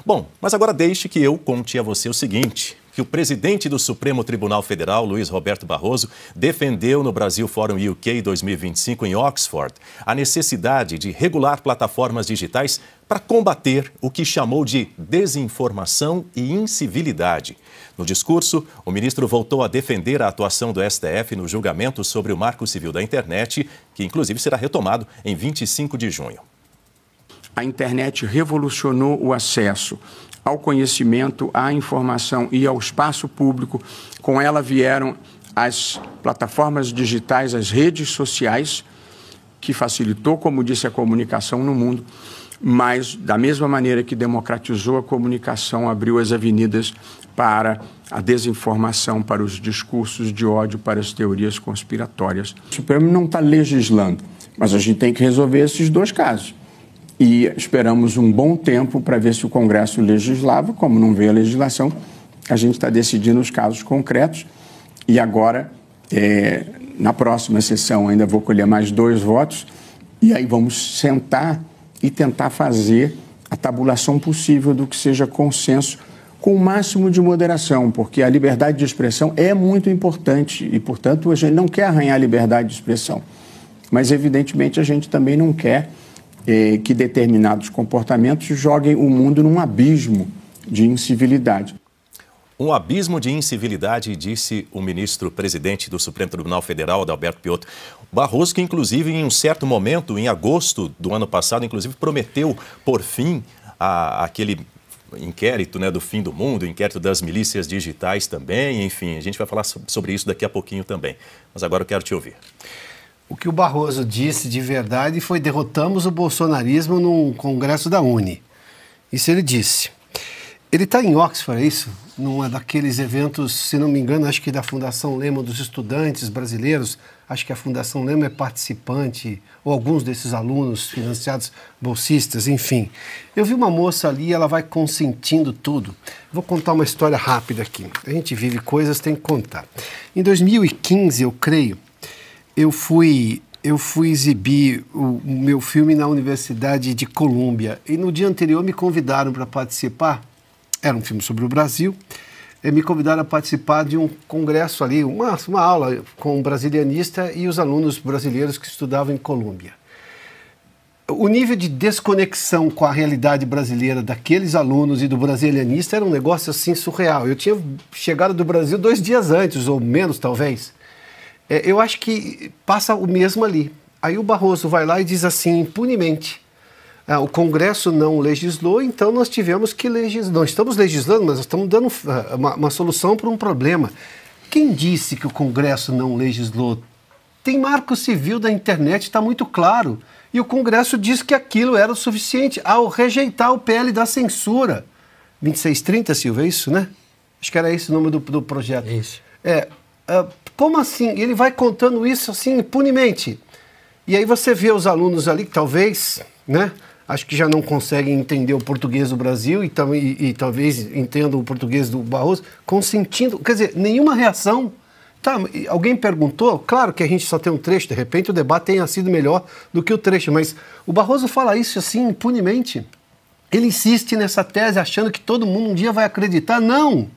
Bom, mas agora deixe que eu conte a você o seguinte, que o presidente do Supremo Tribunal Federal, Luiz Roberto Barroso, defendeu no Brasil Forum UK 2025 em Oxford a necessidade de regular plataformas digitais para combater o que chamou de desinformação e incivilidade. No discurso, o ministro voltou a defender a atuação do STF no julgamento sobre o Marco Civil da Internet, que inclusive será retomado em 25 de junho. A internet revolucionou o acesso ao conhecimento, à informação e ao espaço público. Com ela vieram as plataformas digitais, as redes sociais, que facilitou, como disse, a comunicação no mundo, mas, da mesma maneira que democratizou a comunicação, abriu as avenidas para a desinformação, para os discursos de ódio, para as teorias conspiratórias. O Supremo não está legislando, mas a gente tem que resolver esses dois casos. E esperamos um bom tempo para ver se o Congresso legislava. Como não veio a legislação, a gente está decidindo os casos concretos. E agora, na próxima sessão, ainda vou colher mais 2 votos. E aí vamos sentar e tentar fazer a tabulação possível do que seja consenso, com o máximo de moderação, porque a liberdade de expressão é muito importante e, portanto, a gente não quer arranhar a liberdade de expressão. Mas, evidentemente, a gente também não quer que determinados comportamentos joguem o mundo num abismo de incivilidade. Um abismo de incivilidade, disse o ministro-presidente do Supremo Tribunal Federal, Adalberto Piotto. Barroso, que inclusive em um certo momento, em agosto do ano passado, inclusive prometeu por fim aquele inquérito, né, do fim do mundo, inquérito das milícias digitais também, enfim, a gente vai falar sobre isso daqui a pouquinho também. Mas agora eu quero te ouvir. O que o Barroso disse de verdade foi: derrotamos o bolsonarismo num congresso da UNE. Isso ele disse. Ele está em Oxford, é isso? Num daqueles eventos, se não me engano, acho que da Fundação Lehman dos estudantes brasileiros. Acho que a Fundação Lehman é participante, ou alguns desses alunos financiados, bolsistas, enfim. Eu vi uma moça ali, ela vai consentindo tudo. Vou contar uma história rápida aqui. A gente vive coisas, tem que contar. Em 2015, eu creio, eu fui exibir o meu filme na Universidade de Colômbia e no dia anterior me convidaram para participar, era um filme sobre o Brasil, me convidaram a participar de um congresso ali, uma aula com um brasilianista e os alunos brasileiros que estudavam em Colômbia. O nível de desconexão com a realidade brasileira daqueles alunos e do brasilianista era um negócio assim surreal. Eu tinha chegado do Brasil 2 dias antes, ou menos talvez. Eu acho que passa o mesmo ali. Aí o Barroso vai lá e diz assim, impunemente, o Congresso não legislou, então nós tivemos que legislar. Não estamos legislando, mas nós estamos dando uma solução para um problema. Quem disse que o Congresso não legislou? Tem Marco Civil da Internet, está muito claro. E o Congresso disse que aquilo era o suficiente ao rejeitar o PL da censura. 2630, Silvia, é isso, né? Acho que era esse o nome do projeto. Isso. Como assim? Ele vai contando isso assim impunemente. E aí você vê os alunos ali que talvez, né, acho que já não conseguem entender o português do Brasil e talvez entendam o português do Barroso, consentindo, quer dizer, nenhuma reação. Tá, alguém perguntou, claro que a gente só tem um trecho, de repente o debate tenha sido melhor do que o trecho, mas o Barroso fala isso assim impunemente. Ele insiste nessa tese achando que todo mundo um dia vai acreditar. Não!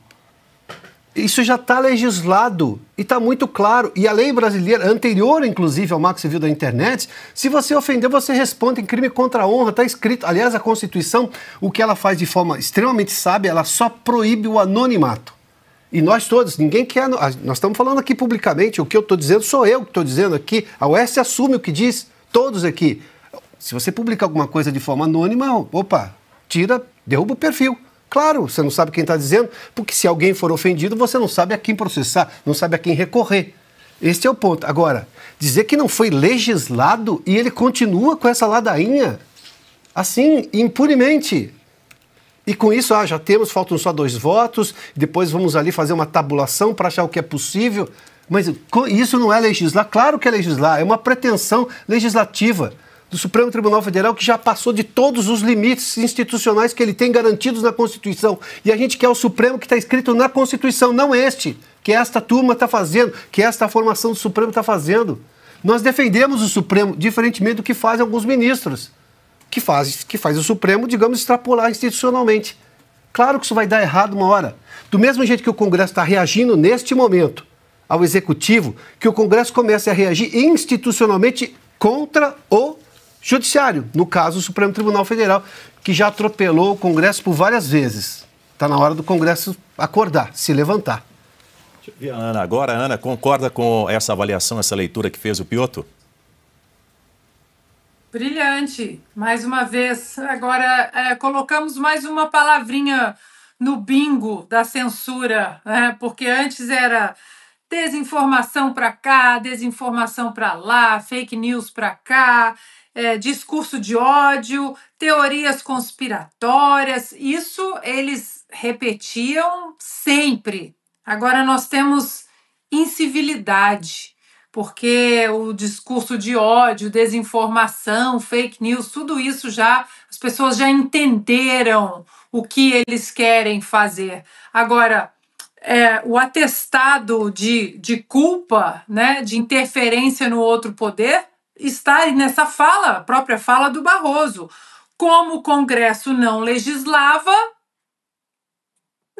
Isso já está legislado e está muito claro. E a lei brasileira, anterior inclusive ao Marco Civil da Internet, se você ofender, você responde em crime contra a honra. Está escrito. Aliás, a Constituição, o que ela faz de forma extremamente sábia, ela só proíbe o anonimato. E nós todos, ninguém quer... Nós estamos falando aqui publicamente, o que eu estou dizendo sou eu que estou dizendo aqui. A UES assume o que diz, todos aqui. Se você publica alguma coisa de forma anônima, opa, tira, derruba o perfil. Claro, você não sabe quem está dizendo, porque se alguém for ofendido, você não sabe a quem processar, não sabe a quem recorrer. Este é o ponto. Agora, dizer que não foi legislado e ele continua com essa ladainha, assim, impunemente. E com isso, já temos, faltam só 2 votos, depois vamos ali fazer uma tabulação para achar o que é possível. Mas isso não é legislar? Claro que é legislar, é uma pretensão legislativa do Supremo Tribunal Federal, que já passou de todos os limites institucionais que ele tem garantidos na Constituição. E a gente quer o Supremo que está escrito na Constituição, não este, que esta turma está fazendo, que esta formação do Supremo está fazendo. Nós defendemos o Supremo, diferentemente do que fazem alguns ministros, que faz o Supremo, digamos, extrapolar institucionalmente. Claro que isso vai dar errado uma hora. Do mesmo jeito que o Congresso está reagindo neste momento ao Executivo, que o Congresso comece a reagir institucionalmente contra o Judiciário, no caso o Supremo Tribunal Federal, que já atropelou o Congresso por várias vezes. Está na hora do Congresso acordar, se levantar. Deixa eu ver a Ana agora. Ana, concorda com essa avaliação, essa leitura que fez o Piotr? Brilhante, mais uma vez. Agora, colocamos mais uma palavrinha no bingo da censura, né? Porque antes era desinformação para cá, desinformação para lá, fake news para cá, discurso de ódio, teorias conspiratórias. Isso eles repetiam sempre. Agora nós temos incivilidade, porque o discurso de ódio, desinformação, fake news, tudo isso as pessoas já entenderam o que eles querem fazer. Agora, o atestado de culpa, né, de interferência no outro poder, está nessa fala, a própria fala do Barroso. Como o Congresso não legislava,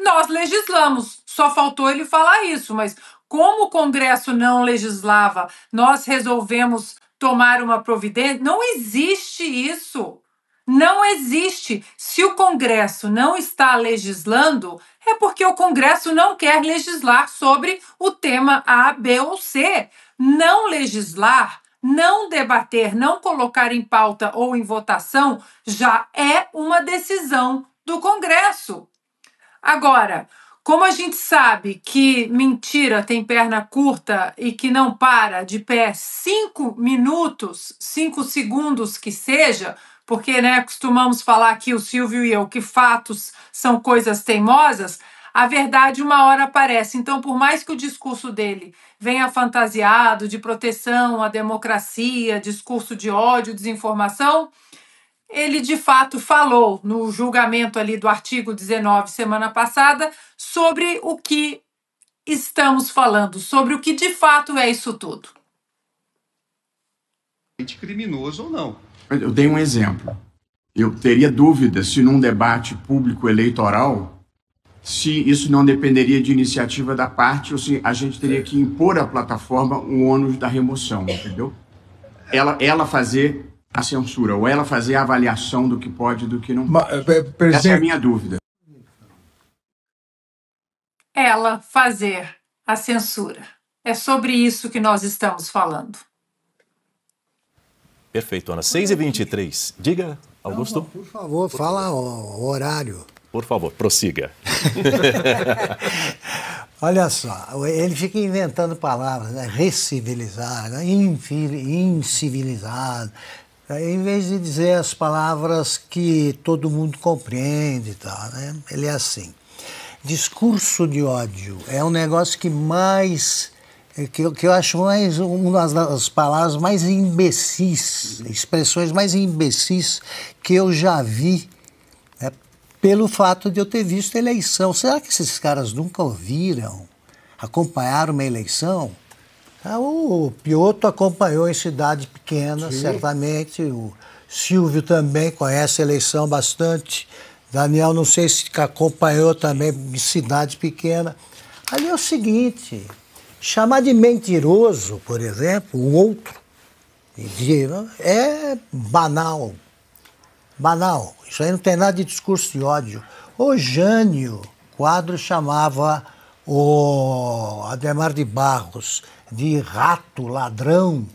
nós legislamos. Só faltou ele falar isso, mas como o Congresso não legislava, nós resolvemos tomar uma providência. Não existe isso. Não existe. Se o Congresso não está legislando, é porque o Congresso não quer legislar sobre o tema A, B ou C. Não legislar, não debater, não colocar em pauta ou em votação já é uma decisão do Congresso. Agora, como a gente sabe que mentira tem perna curta e que não para de pé 5 minutos, 5 segundos que seja, porque, né, costumamos falar aqui, o Silvio e eu, que fatos são coisas teimosas, a verdade uma hora aparece. Então, por mais que o discurso dele venha fantasiado de proteção à democracia, discurso de ódio, desinformação, ele de fato falou no julgamento ali do artigo 19, semana passada, sobre o que estamos falando, sobre o que de fato é isso tudo. Criminoso ou não. Eu dei um exemplo. Eu teria dúvida se num debate público eleitoral, se isso não dependeria de iniciativa da parte ou se a gente teria que impor à plataforma o ônus da remoção, entendeu? Ela fazer a censura, ou ela fazer a avaliação do que pode e do que não pode. Essa é a minha dúvida. Ela fazer a censura. É sobre isso que nós estamos falando. Perfeito, Ana. 6h23. Diga, Augusto. Não, por favor, fala o horário. Por favor, prossiga. Olha só, ele fica inventando palavras, né? Recivilizado, incivilizado, em vez de dizer as palavras que todo mundo compreende e tal, né? Ele é assim. Discurso de ódio é um negócio que eu acho mais uma das palavras mais imbecis, expressões mais imbecis que eu já vi, né, pelo fato de eu ter visto a eleição. Será que esses caras nunca acompanharam uma eleição? O Piotr acompanhou em cidade pequena, sim, certamente. O Silvio também conhece a eleição bastante. Daniel, não sei se acompanhou também em cidade pequena. Ali é o seguinte... Chamar de mentiroso, por exemplo, o outro, é banal. Banal. Isso aí não tem nada de discurso de ódio. O Jânio Quadros chamava o Adhemar de Barros de rato, ladrão,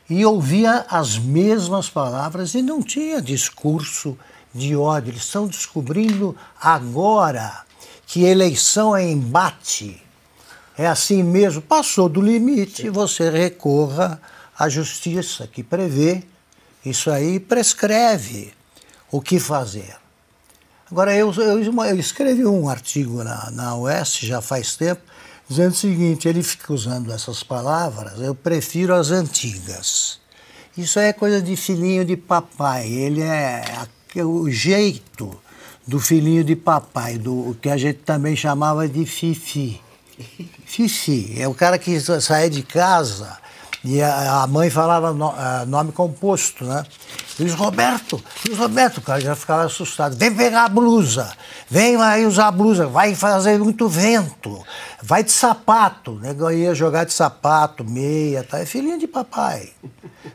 e ouvia as mesmas palavras e não tinha discurso de ódio. Eles estão descobrindo agora que eleição é embate. É assim mesmo, passou do limite, você recorra à justiça que prevê isso aí, prescreve o que fazer. Agora, eu escrevi um artigo na UES já faz tempo, dizendo o seguinte, ele fica usando essas palavras, eu prefiro as antigas. Isso aí é coisa de filhinho de papai, ele é o jeito do filhinho de papai, do que a gente também chamava de fifi. Fifi, é o cara que sai de casa E a mãe falava nome composto, né? Luiz Roberto, o cara já ficava assustado. Vem pegar a blusa, vem aí usar a blusa, vai fazer muito vento, vai de sapato. O nego ia jogar de sapato, meia, tá? É filhinho de papai.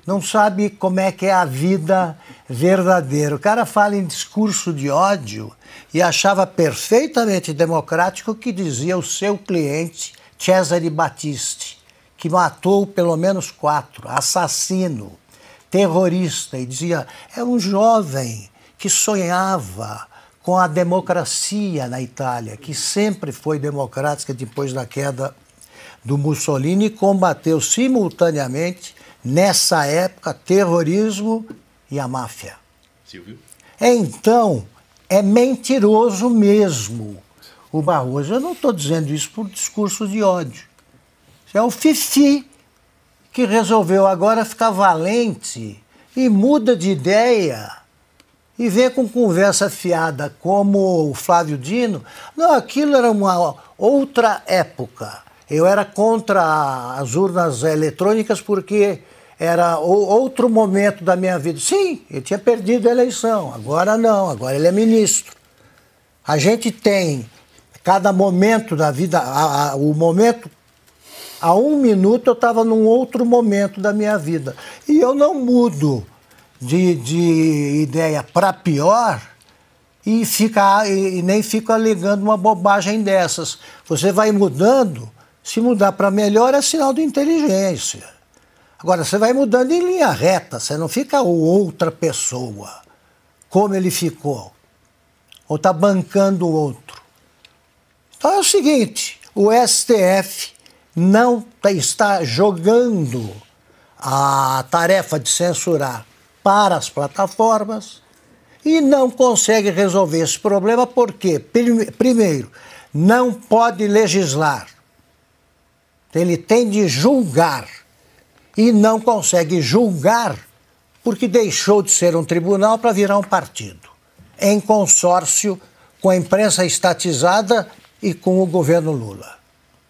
Não sabe como é que é a vida verdadeira. O cara fala em discurso de ódio e achava perfeitamente democrático o que dizia o seu cliente, Cesare Battisti, que matou pelo menos 4, assassino, terrorista, e dizia, é um jovem que sonhava com a democracia na Itália, que sempre foi democrática depois da queda do Mussolini, e combateu simultaneamente, nessa época, terrorismo e a máfia. Silvio? Então, é mentiroso mesmo o Barroso. Eu não estou dizendo isso por discurso de ódio. É o Fifi que resolveu agora ficar valente e muda de ideia e vem com conversa fiada como o Flávio Dino. Não, aquilo era uma outra época. Eu era contra as urnas eletrônicas porque era outro momento da minha vida. Sim, ele tinha perdido a eleição, agora não, agora ele é ministro. A gente tem, cada momento da vida, o momento... Há 1 minuto eu estava num outro momento da minha vida. E eu não mudo de ideia para pior e nem fico alegando uma bobagem dessas. Você vai mudando, se mudar para melhor é sinal de inteligência. Agora, você vai mudando em linha reta, você não fica outra pessoa, como ele ficou, ou está bancando o outro. Então é o seguinte, o STF não está jogando a tarefa de censurar para as plataformas e não consegue resolver esse problema porque, primeiro, não pode legislar. Ele tem de julgar e não consegue julgar porque deixou de ser um tribunal para virar um partido, em consórcio com a imprensa estatizada e com o governo Lula.